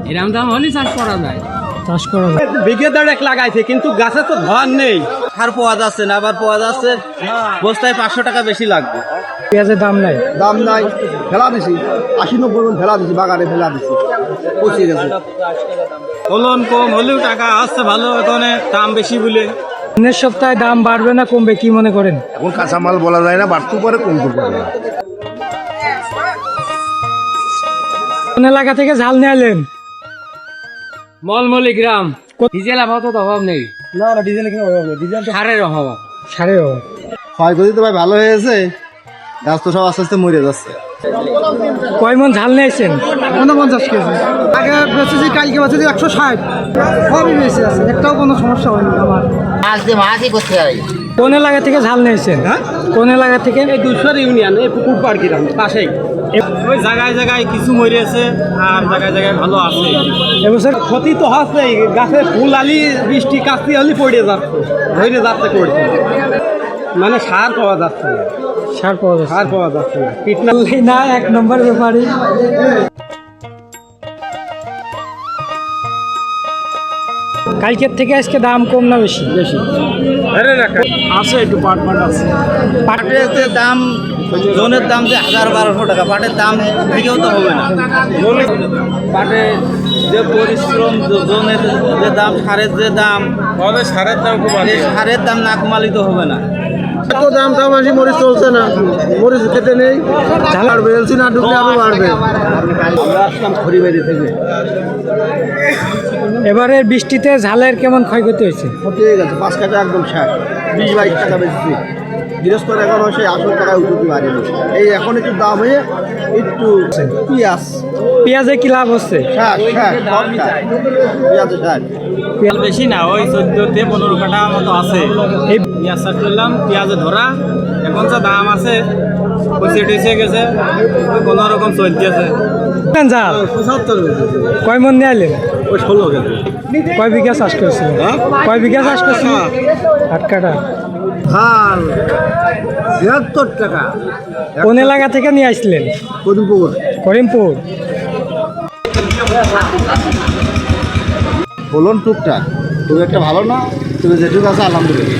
এরকম দাম হলে চাষ করা যায়। বিঘে দেড়েক লাগাইছে কিন্তু গাছে তো ধোয়ার নেই। সার পাওয়া যাচ্ছে না, আবার পাওয়া যাচ্ছে বস্তায় 500 টাকা বেশি লাগবে। পেঁয়াজের দাম নাই, ফেলা দিছি 80-90 মণ ফেলা দিছি, বাগানে ফেলা দিছি, পচে গেছে। ফলন কম হলেও টাকা আসছে ভালো, এখন দাম বেশি বলে। সামনের সপ্তাহে দাম বাড়বে না কমবে কি মনে করেন? এখন কাঁচামাল বলা যায় না, বাড়তে পারে কমতে পারে। কোন এলাকা থেকে ঝাল নিয়ে এলেন? মলমলি গ্রাম। ডিজেল আপাতত অভাব নেই, না ডিজেল কি অভাব নেই, ডিজেল সারের অভাব। ক্ষয়ক্ষতি তো ভাই ভালো হয়েছে, গাছ তো সব আস্তে আস্তে মরে যাচ্ছে। কয় মন ঝাল নিয়েছেন? 49 কেজি। আগে বেচেছি, কালকে বেচেছি 160। সবই বেশি আছে, একটাও কোনো সমস্যা হয়নি আমার। মাছই করতে হয়। কোন এলাকা থেকে ঝাল নিয়েছেন? কোন এলাকা থেকে? এই 200 ইউনিয়ন, এই পুকুর পাড় গ্রাম পাশেই। ওই জায়গায় জায়গায় কিছু মরেছে আর জায়গায় জায়গায় ভালো আছে। এবছর ক্ষতি তো হচ্ছে, গাছে ফুল আলি বৃষ্টি কাস্তি আলি পড়ে যাচ্ছে, ধরে যাচ্ছে করছে। মানে সার পাওয়া যাচ্ছে না, সার পাওয়া যাচ্ছে সার পাওয়া যাচ্ছে না, কীটনাশক না, এক নম্বর ব্যাপারই। কালকের থেকে আজকে দাম কম না বেশি? আছে, একটু পাট আছে। পাটের দাম, জনের দাম যে 1000-1200 টাকা, পাটের দাম থেকেও তো হবে না। পাটে যে পরিশ্রম, জনের যে দাম, সারের যে দাম, সারের দাম খুব সারের দাম না কমালে তো হবে না। এত দামটা বেশি, মরিচ চলছে না, মরিচ খেতে নেই, বাড়বে, এলসি না ঢুকলে আরো বাড়বে। আমরা আসলাম খড়িবাড়ি থেকে। এবারের বৃষ্টিতে ঝালের কেমন ক্ষয়ক্ষতি হয়েছে? ক্ষতি হয়ে গেছে, 5 কাঠা একদম শেষ, 20-22 টাকা বেশি। গৃহস্থর এখন সেই 80 টাকায় উঠতে পারেনি। এই এখন একটু দাম হয়ে একটু পেঁয়াজে কি লাভ হচ্ছে? পেঁয়াজ বেশি না, ওই 14-15 কাঠা মতো আছে। এই পেঁয়াজ চাষ করলাম, পেঁয়াজে ধরা এখন যা দাম আছে পচে গেছে, ওই কোনো রকম চলতেছে। ঝাল 75 কয় মন নিয়ে এলেন? ওই 16 কেজি। কয় বিঘা চাষ করছিলেন? কয় বিঘা চাষ করছিলেন? 8 কাঠা। ধান 73 টাকা। কোন এলাকা থেকে নিয়ে আসলেন? করিমপুর। করিমপুর। ফলন টুকটাক, খুব একটা ভালো না, তবে যেটুকু আছে আলহামদুলিল্লাহ।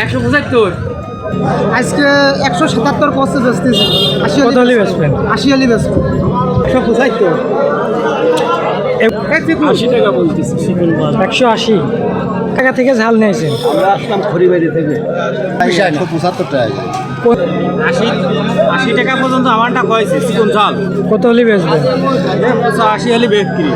175। আজকে 177 পচে বেচতেছি। 80 কত হলে বেচবেন? 80 আলি বেচবো। 175 80 টাকা বলতেছি। 180 টাকা থেকে ঝাল নিয়েছেন? আমরা আসলাম খড়িবাড়ি থেকে, 175 টাকা। 80 টাকা পর্যন্ত আমারটা কয়েছে চিকন চাল। কত হলে বেচবেন? 85 হলে বিক্রি।